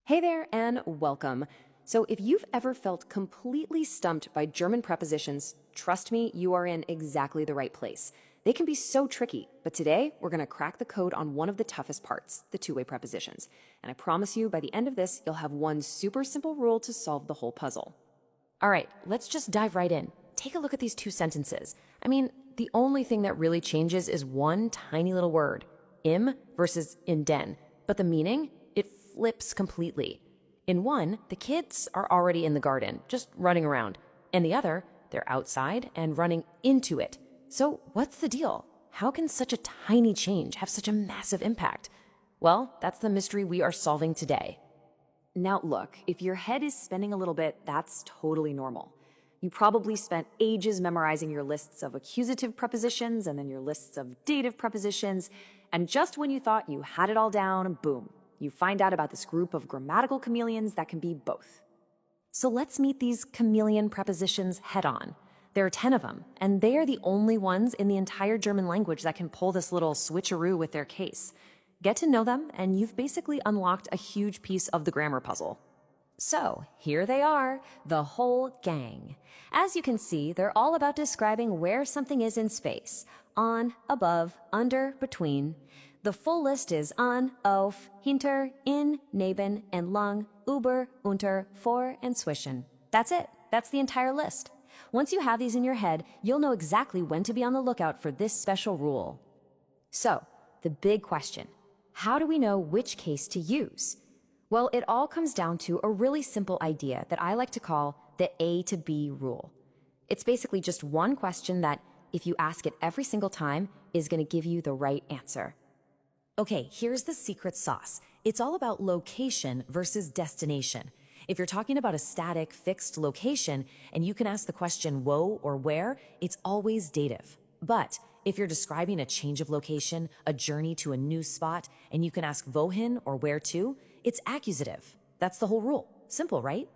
Hey there and welcome. So if you've ever felt completely stumped by German prepositions, trust me, you are in exactly the right place. They can be so tricky, but today we're going to crack the code on one of the toughest parts, the two-way prepositions. And I promise you, by the end of this, you'll have one super simple rule to solve the whole puzzle. All right, let's just dive right in. Take a look at these two sentences. I mean, the only thing that really changes is one tiny little word, im versus in den, but the meaning, it flips completely. In one, the kids are already in the garden, just running around. And the other, they're outside and running into it. So what's the deal? How can such a tiny change have such a massive impact? Well, that's the mystery we are solving today. Now look, if your head is spinning a little bit, that's totally normal. You probably spent ages memorizing your lists of accusative prepositions and then your lists of dative prepositions, and just when you thought you had it all down, boom, you find out about this group of grammatical chameleons that can be both. So let's meet these chameleon prepositions head on. There are 10 of them, and they are the only ones in the entire German language that can pull this little switcheroo with their case. Get to know them, and you've basically unlocked a huge piece of the grammar puzzle. So, here they are, the whole gang. As you can see, they're all about describing where something is in space. On, above, under, between. The full list is an, auf, hinter, in, neben, and lang, über, unter, vor, and zwischen. That's it. That's the entire list. Once you have these in your head, you'll know exactly when to be on the lookout for this special rule. So, the big question. How do we know which case to use? Well, it all comes down to a really simple idea that I like to call the A to B rule. It's basically just one question that, if you ask it every single time, is going to give you the right answer. Okay, here's the secret sauce. It's all about location versus destination. If you're talking about a static, fixed location, and you can ask the question wo or where, it's always dative. But if you're describing a change of location, a journey to a new spot, and you can ask wohin or where to, it's accusative. That's the whole rule. Simple, right?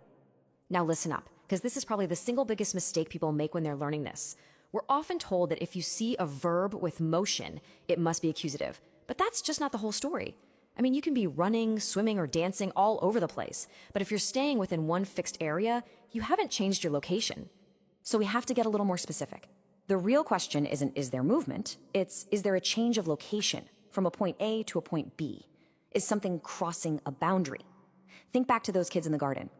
Now listen up, because this is probably the single biggest mistake people make when they're learning this. We're often told that if you see a verb with motion, it must be accusative. But that's just not the whole story. I mean, you can be running, swimming, or dancing all over the place. But if you're staying within one fixed area, you haven't changed your location. So we have to get a little more specific. The real question isn't, is there movement? It's, is there a change of location from a point A to a point B? Is something crossing a boundary? Think back to those kids in the garden.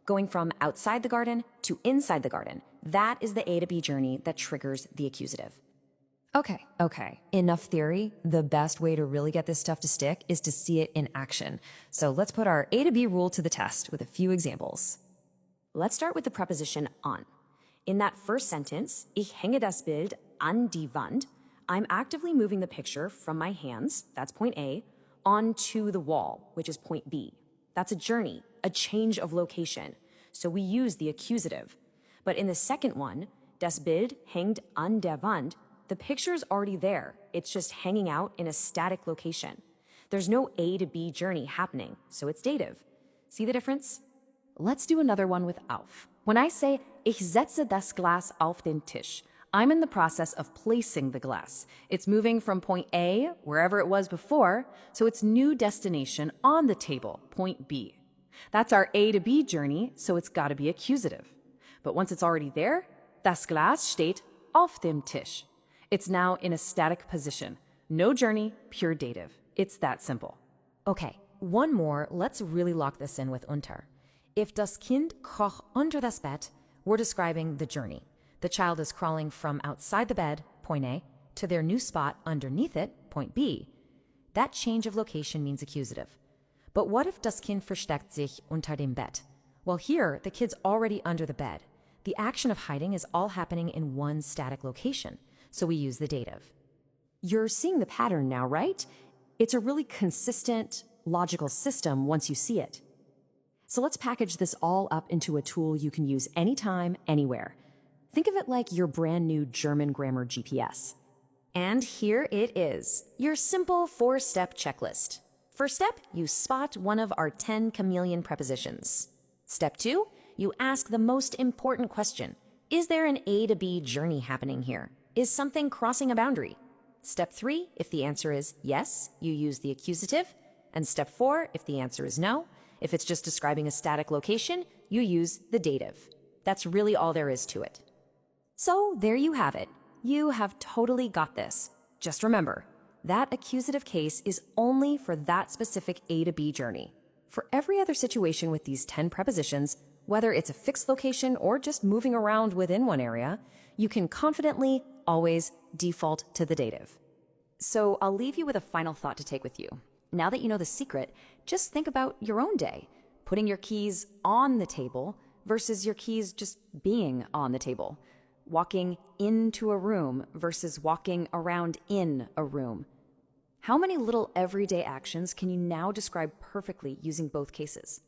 Going from outside the garden to inside the garden, that is the A to B journey that triggers the accusative. Okay. Enough theory. The best way to really get this stuff to stick is to see it in action. So let's put our A to B rule to the test with a few examples. Let's start with the preposition an. In that first sentence, ich hänge das Bild an die Wand, I'm actively moving the picture from my hands, that's point A, onto the wall, which is point B. That's a journey, a change of location. So we use the accusative. But in the second one, das Bild hängt an der Wand, the picture's already there. It's just hanging out in a static location. There's no A to B journey happening, so it's dative. See the difference? Let's do another one with auf. When I say, ich setze das Glas auf den Tisch, I'm in the process of placing the glass. It's moving from point A, wherever it was before, so its new destination on the table, point B. That's our A to B journey, so it's got to be accusative. But once it's already there, das Glas steht auf dem Tisch. It's now in a static position. No journey, pure dative. It's that simple. Okay, one more. Let's really lock this in with unter. If das Kind kroch unter das Bett, we're describing the journey. The child is crawling from outside the bed, point A, to their new spot underneath it, point B. That change of location means accusative. But what if das Kind versteckt sich unter dem Bett? Well, here, the kid's already under the bed. The action of hiding is all happening in one static location, so we use the dative. You're seeing the pattern now, right? It's a really consistent, logical system once you see it. So let's package this all up into a tool you can use anytime, anywhere. Think of it like your brand new German grammar GPS. And here it is, your simple 4-step checklist. First step, you spot one of our 10 chameleon prepositions. Step 2, you ask the most important question. Is there an A to B journey happening here? Is something crossing a boundary? Step 3, if the answer is yes, you use the accusative. And step 4, if the answer is no, If it's just describing a static location, you use the dative. That's really all there is to it. So there you have it. You have totally got this. Just remember, that accusative case is only for that specific A to B journey. For every other situation with these 10 prepositions, whether it's a fixed location or just moving around within one area, you can confidently always default to the dative. So I'll leave you with a final thought to take with you. Now that you know the secret, just think about your own day, putting your keys on the table versus your keys just being on the table, walking into a room versus walking around in a room. How many little everyday actions can you now describe perfectly using both cases?